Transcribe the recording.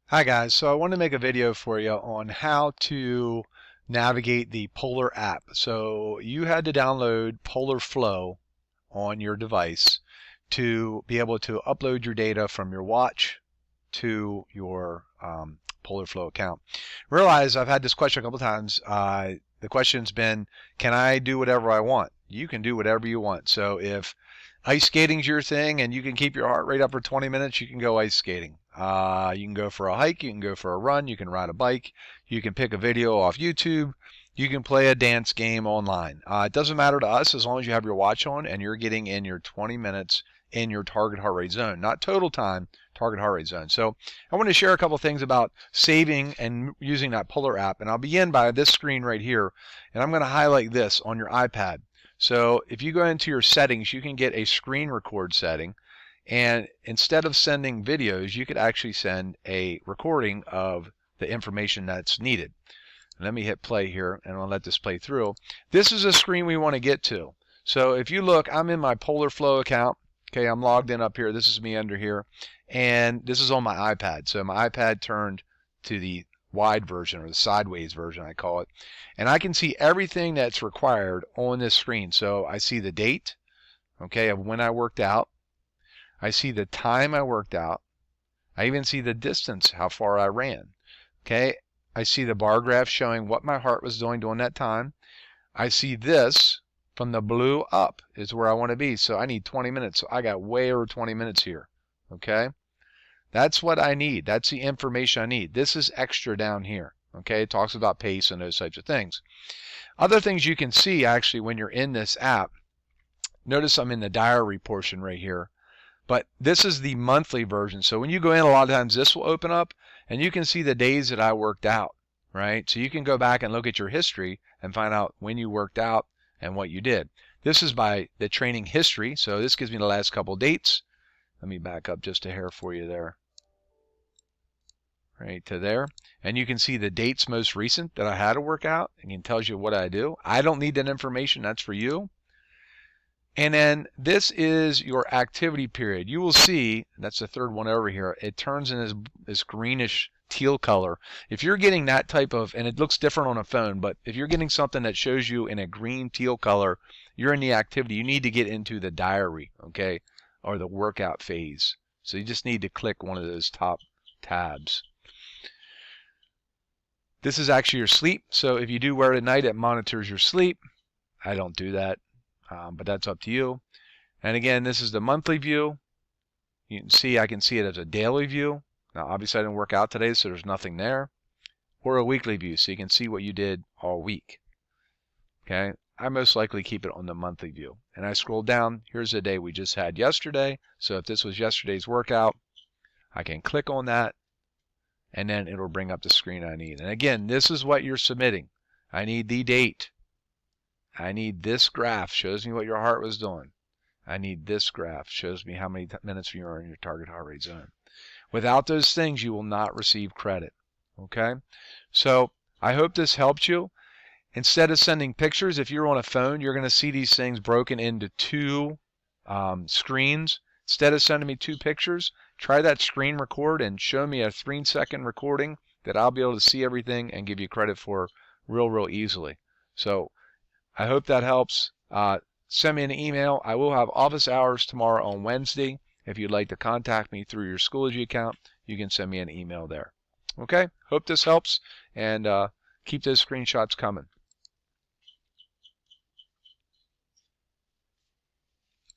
Hi guys, so I want to make a video for you on how to navigate the Polar app. So you had to download Polar Flow on your device to be able to upload your data from your watch to your Polar Flow account. Realize I've had this question a couple times. The question's been, can I do whatever I want? You can do whatever you want. So if ice skating's your thing and you can keep your heart rate up for 20 minutes, you can go ice skating. You can go for a hike, you can go for a run, you can ride a bike, you can pick a video off YouTube, you can play a dance game online. It doesn't matter to us as long as you have your watch on and you're getting in your 20 minutes in your target heart rate zone. Not total time, target heart rate zone. So I want to share a couple things about saving and using that Polar app. And I'll begin by this screen right here. And I'm going to highlight this on your iPad. So if you go into your settings, you can get a screen record setting. And instead of sending videos, you could actually send a recording of the information that's needed. Let me hit play here and I'll let this play through. This is a screen we want to get to. So if you look, I'm in my Polar Flow account. Okay, I'm logged in up here. This is me under here. And this is on my iPad. So my iPad turned to the wide version, or the sideways version I call it. And I can see everything that's required on this screen. So I see the date, okay, of when I worked out. I see the time I worked out. I even see the distance, how far I ran. Okay, I see the bar graph showing what my heart was doing during that time. I see this from the blue up is where I want to be. So I need 20 minutes. So I got way over 20 minutes here. Okay, that's what I need. That's the information I need. This is extra down here. Okay, it talks about pace and those types of things. Other things you can see actually when you're in this app. Notice I'm in the diary portion right here. But this is the monthly version. So when you go in, a lot of times this will open up and you can see the days that I worked out, right? So you can go back and look at your history and find out when you worked out and what you did. This is by the training history. So this gives me the last couple dates. Let me back up just a hair for you there. Right to there. And you can see the dates most recent that I had a workout. It tells you what I do. I don't need that information. That's for you. And then this is your activity period. You will see, that's the third one over here, it turns in this greenish teal color. If you're getting that type of, and it looks different on a phone, but if you're getting something that shows you in a green teal color, you're in the activity. You need to get into the diary, okay, or the workout phase. So you just need to click one of those top tabs. This is actually your sleep. So if you do wear it at night, it monitors your sleep. I don't do that. But that's up to you. And again, this is the monthly view. You can see, I can see it as a daily view. Now, obviously, I didn't work out today, so there's nothing there. Or a weekly view, so you can see what you did all week. Okay, I most likely keep it on the monthly view. And I scroll down. Here's the day we just had yesterday. So if this was yesterday's workout, I can click on that, and then it'll bring up the screen I need. And again, this is what you're submitting. I need the date. I need this graph, shows me what your heart was doing. I need this graph, shows me how many minutes you are in your target heart rate zone. Without those things, you will not receive credit. Okay? So I hope this helped you. Instead of sending pictures, if you're on a phone, you're going to see these things broken into two screens. Instead of sending me two pictures, try that screen record and show me a 3-second recording that I'll be able to see everything and give you credit for real easily. So I hope that helps. Send me an email. I will have office hours tomorrow on Wednesday. If you'd like to contact me through your Schoology account, you can send me an email there. Okay? Hope this helps, and keep those screenshots coming.